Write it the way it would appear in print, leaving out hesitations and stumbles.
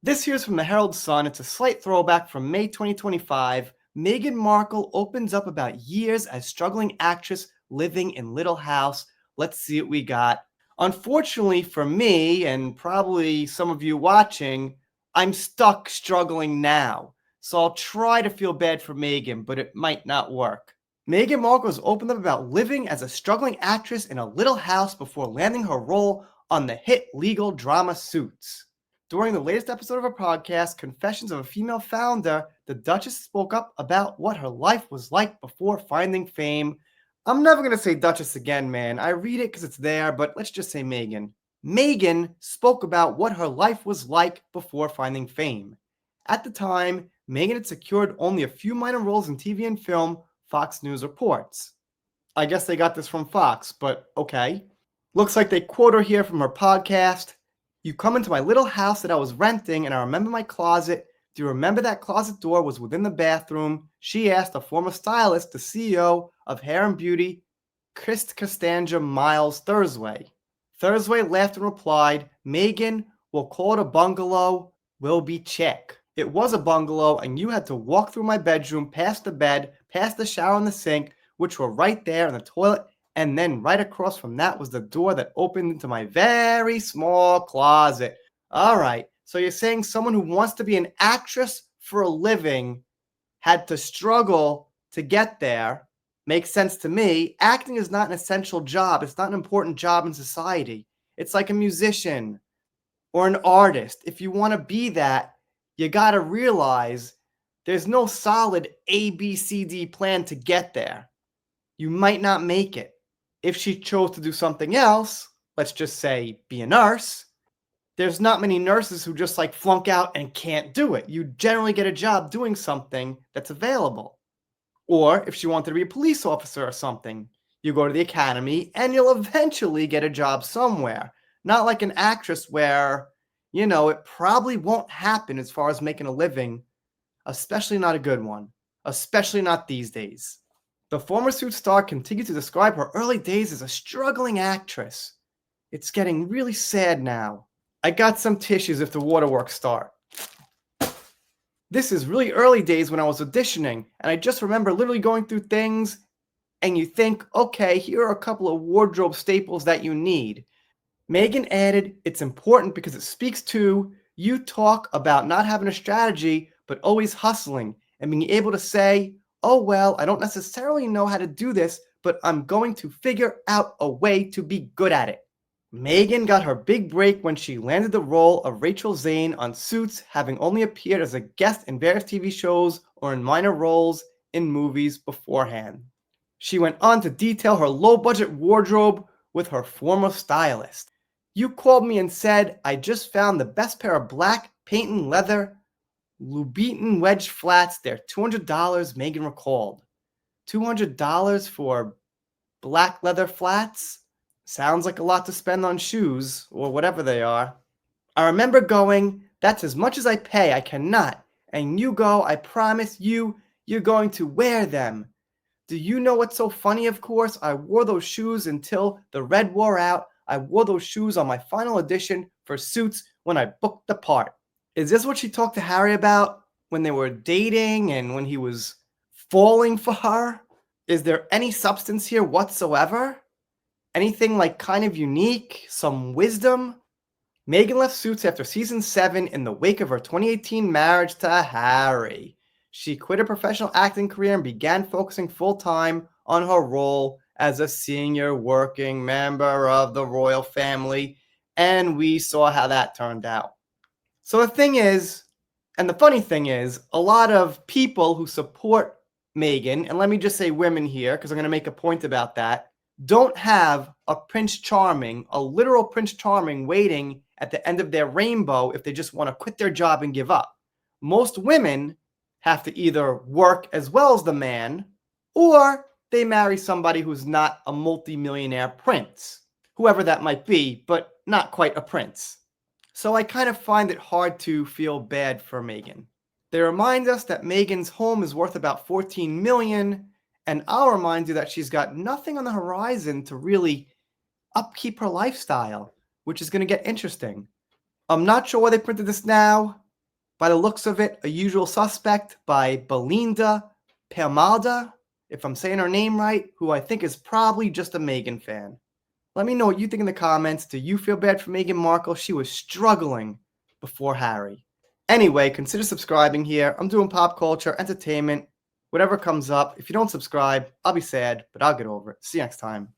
This here's from the Herald Sun. It's a slight throwback from May 2025. Meghan Markle opens up about years as struggling actress living in Little House. Let's see what we got. Unfortunately for me, and probably some of you watching, I'm stuck struggling now. So I'll try to feel bad for Meghan, but it might not work. Meghan Markle has opened up about living as a struggling actress in a little house before landing her role on the hit legal drama Suits. During the latest episode of her podcast, Confessions of a Female Founder, the Duchess spoke up about what her life was like before finding fame. I'm never going to say Duchess again, man. I read it because it's there, but let's just say Meghan. Meghan spoke about what her life was like before finding fame. At the time, Meghan had secured only a few minor roles in TV and film, Fox News reports. I guess they got this from Fox, but okay. Looks like they quote her here from her podcast. "You come into my little house that I was renting, and I remember my closet. Do you remember that closet door was within the bathroom?" She asked a former stylist, the CEO of Hair and Beauty, Chris Costanja Miles Thursday. Thursday laughed and replied, "Meghan, we'll call it a bungalow. We'll be check. It was a bungalow, and you had to walk through my bedroom, past the bed, past the shower and the sink, which were right there, and the toilet, and then right across from that was the door that opened into my very small closet." All right, so you're saying someone who wants to be an actress for a living had to struggle to get there. Makes sense to me. Acting is not an essential job. It's not an important job in society. It's like a musician or an artist. If you want to be that, you got to realize there's no solid A, B, C, D plan to get there. You might not make it. If she chose to do something else, let's just say be a nurse, there's not many nurses who just like flunk out and can't do it. You generally get a job doing something that's available. Or if she wanted to be a police officer or something, you go to the academy and you'll eventually get a job somewhere. Not like an actress where, it probably won't happen as far as making a living, especially not a good one, especially not these days. The former Suits star continued to describe her early days as a struggling actress. "It's getting really sad now. I got some tissues if the waterworks start. This is really early days when I was auditioning, and I just remember literally going through things, and you think, okay, here are a couple of wardrobe staples that you need." Meghan added, "It's important because it speaks to you talk about not having a strategy, but always hustling, and being able to say, oh, well, I don't necessarily know how to do this, but I'm going to figure out a way to be good at it." Meghan got her big break when she landed the role of Rachel Zane on Suits, having only appeared as a guest in various TV shows or in minor roles in movies beforehand. She went on to detail her low-budget wardrobe with her former stylist. "You called me and said, I just found the best pair of black patent leather Louboutin wedge flats. They're $200, Meghan recalled. $200 for black leather flats? Sounds like a lot to spend on shoes, or whatever they are. I remember going, that's as much as I pay, I cannot. And you go, I promise you, you're going to wear them. Do you know what's so funny, of course? I wore those shoes until the red wore out. I wore those shoes on my final audition for Suits when I booked the part." Is this what she talked to Harry about when they were dating and when he was falling for her? Is there any substance here whatsoever? Anything like kind of unique? Some wisdom? Meghan left Suits after season 7 in the wake of her 2018 marriage to Harry. She quit her professional acting career and began focusing full-time on her role as a senior working member of the royal family, and we saw how that turned out. So the thing is, and the funny thing is, a lot of people who support Meghan, and let me just say women here, because I'm going to make a point about that, don't have a Prince Charming, a literal Prince Charming waiting at the end of their rainbow if they just want to quit their job and give up. Most women have to either work as well as the man, or they marry somebody who's not a multi-millionaire prince, whoever that might be, but not quite a prince. So I kind of find it hard to feel bad for Meghan. They remind us that Meghan's home is worth about $14 million, and I'll remind you that she's got nothing on the horizon to really upkeep her lifestyle, which is going to get interesting. I'm not sure why they printed this now. By the looks of it, a usual suspect by Belinda Permalda, if I'm saying her name right, who I think is probably just a Meghan fan. Let me know what you think in the comments. Do you feel bad for Meghan Markle? She was struggling before Harry. Anyway, consider subscribing here. I'm doing pop culture, entertainment, whatever comes up. If you don't subscribe, I'll be sad, but I'll get over it. See you next time.